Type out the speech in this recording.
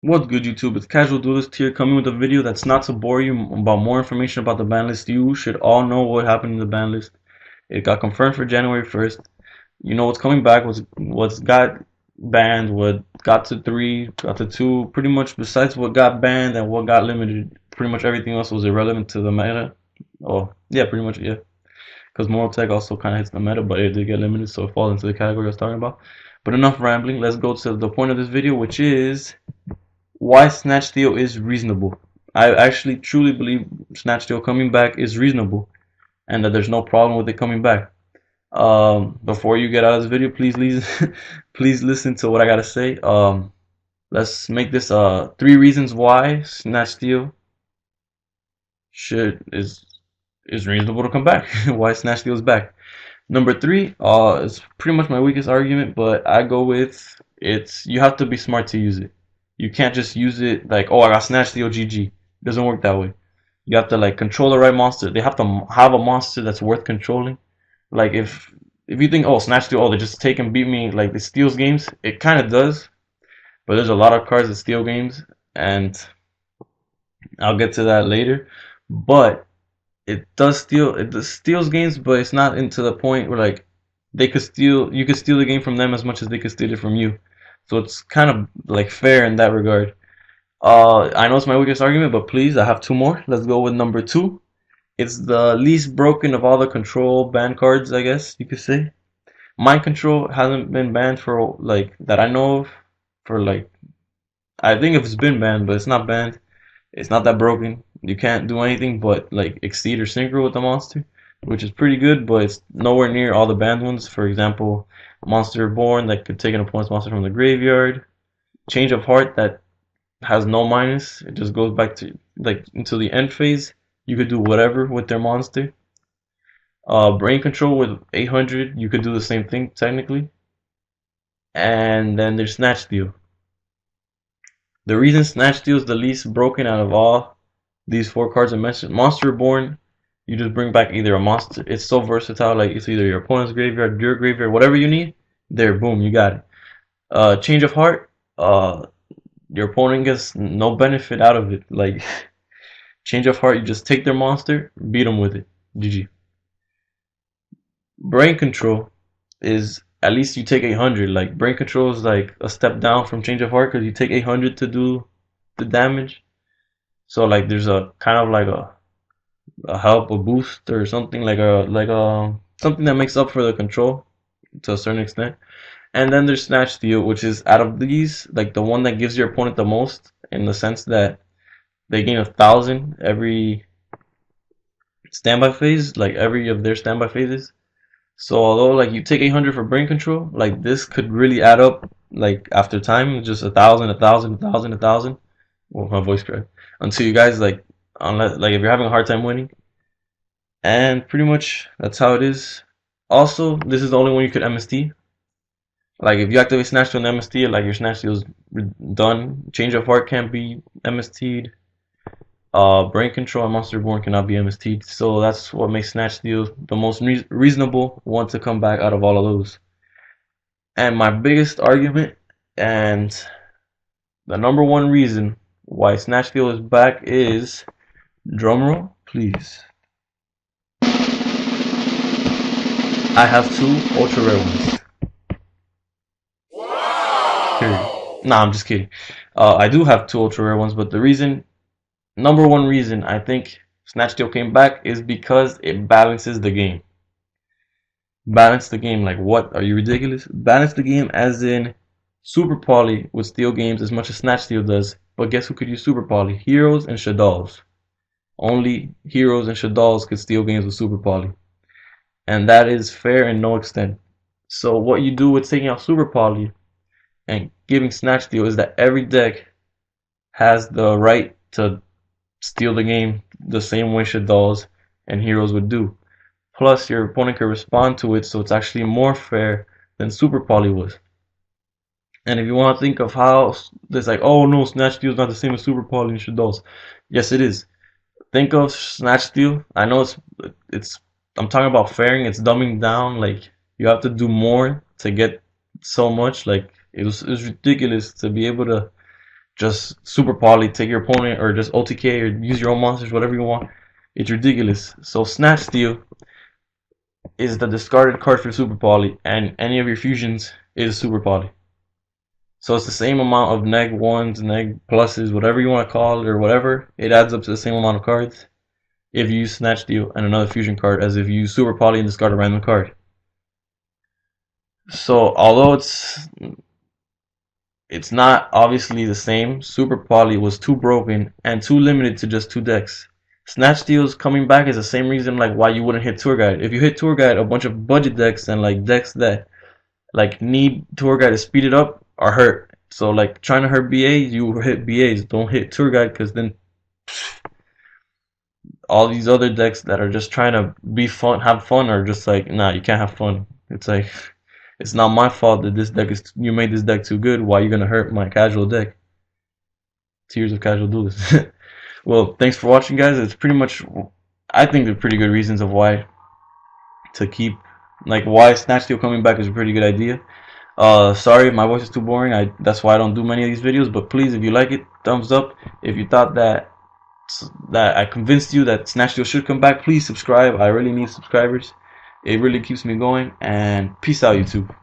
What's good, YouTube? It's Casual Duelist here, coming with a video that's not to bore you about more information about the ban list. You should all know what happened in the ban list. It got confirmed for January 1st. You know what's coming back, what's got banned, what got to 3, got to 2. Pretty much besides what got banned and what got limited, pretty much everything else was irrelevant to the meta. Oh, yeah, pretty much, yeah. Because Moral Tech also kind of hits the meta, but it did get limited, so it falls into the category I was talking about. But enough rambling, let's go to the point of this video, which is why Snatch Steal is reasonable. I actually truly believe Snatch Steal coming back is reasonable and that there's no problem with it coming back. Before you get out of this video, please listen to what I gotta say. Let's make this 3 reasons why Snatch Steal should is reasonable to come back. Why Snatch Steal is back. Number 3, is pretty much my weakest argument, but I go with it's you have to be smart to use it. You can't just use it like, oh, I got Snatch Steal GG. It doesn't work that way. You have to like control the right monster. They have to have a monster that's worth controlling. Like if you think, oh, Snatch Steal, oh, they just take and beat me like the steals games, it kind of does. But there's a lot of cards that steal games, and I'll get to that later. But it does steals games, but it's not into the point where like you could steal the game from them as much as they could steal it from you. So it's kind of like fair in that regard. I know it's my weakest argument, but please, I have 2 more. Let's go with number 2. It's the least broken of all the control ban cards, I guess you could say. Mind control hasn't been banned for like that I know of for like I think if it's been banned, but it's not banned. It's not that broken. You can't do anything but like exceed or synchro with the monster, which is pretty good, but it's nowhere near all the banned ones. For example, Monster Reborn that could take an opponent's monster from the graveyard. Change of Heart that has no minus. It just goes back to like until the end phase. You could do whatever with their monster. Brain Control with 800, you could do the same thing technically. And then there's Snatch Steal. The reason Snatch Steal is the least broken out of all these 4 cards I mentioned, Monster Reborn, you just bring back either a monster. It's so versatile. Like it's either your opponent's graveyard, your graveyard, whatever you need. There, boom, you got it. Change of Heart. Your opponent gets no benefit out of it. Like Change of Heart, you just take their monster, beat them with it. GG. Brain Control is at least you take 800. Like Brain Control is like a step down from Change of Heart because you take 800 to do the damage. So like there's a kind of like a help, a boost, or something like a something that makes up for the control to a certain extent. And then there's Snatch Steal, which is out of these like the one that gives your opponent the most in the sense that they gain 1,000 every standby phase, like every of their standby phases. So although like you take 800 for brain control, like this could really add up like after time, just 1,000, 1,000, 1,000, 1,000. Well, my voice cracked. Until you guys like, unless like if you're having a hard time winning, and pretty much that's how it is. Also, this is the only one you could MST. Like if you activate Snatch Steal and MST, like your Snatch Steal's done. Change of Heart can't be MST'd. Brain Control and Monster Reborn cannot be MST'd. So that's what makes Snatch Steal the most reasonable one to come back out of all of those. And my biggest argument and the number 1 reason why Snatch Steal is back is, drumroll, please. I have 2 ultra rare ones. Period. Nah, I'm just kidding. I do have 2 ultra rare ones, but the reason, number 1 reason I think Snatch Steal came back is because it balances the game. Balance the game, like what? Are you ridiculous? Balance the game as in Super Poly would steal games as much as Snatch Steal does, but guess who could use Super Poly? Heroes and Shaddolls. Only Heroes and Shaddolls could steal games with Super Poly. And that is fair in no extent. So what you do with taking out Super Poly and giving Snatch Steal is that every deck has the right to steal the game the same way Shaddolls and Heroes would do. Plus, your opponent can respond to it, so it's actually more fair than Super Poly was. And if you want to think of how there's like, oh no, Snatch Steal is not the same as Super Poly and Shaddolls. Yes, it is. Think of Snatch Steal. I know it's I'm talking about fairing. It's dumbing down. Like you have to do more to get so much. Like it was ridiculous to be able to just super poly, take your opponent, or just OTK, or use your own monsters, whatever you want. It's ridiculous. So Snatch Steal is the discarded card for super poly, and any of your fusions is super poly. So it's the same amount of neg ones, neg pluses, whatever you want to call it, or whatever. It adds up to the same amount of cards if you use Snatch Steal and another fusion card as if you use super poly and discard a random card. So although it's not obviously the same, super poly was too broken and too limited to just 2 decks. Snatch Steals coming back is the same reason like why you wouldn't hit Tour Guide. If you hit Tour Guide, a bunch of budget decks and like decks that like need Tour Guide to speed it up are hurt. So like trying to hurt BAs, you hit BAs. Don't hit Tour Guide because then all these other decks that are just trying to be fun, have fun, are just like, nah, you can't have fun. It's like, it's not my fault that this deck is, you made this deck too good. Why are you gonna hurt my casual deck? Tears of Casual Duelist. Well, thanks for watching, guys. It's pretty much, I think they're pretty good reasons of why to keep, like why Snatch Steal coming back is a pretty good idea. Sorry if my voice is too boring. That's why I don't do many of these videos. But please, if you like it, thumbs up. If you thought that I convinced you that Snatch Steal should come back, please subscribe. I really need subscribers. It really keeps me going. And peace out, YouTube.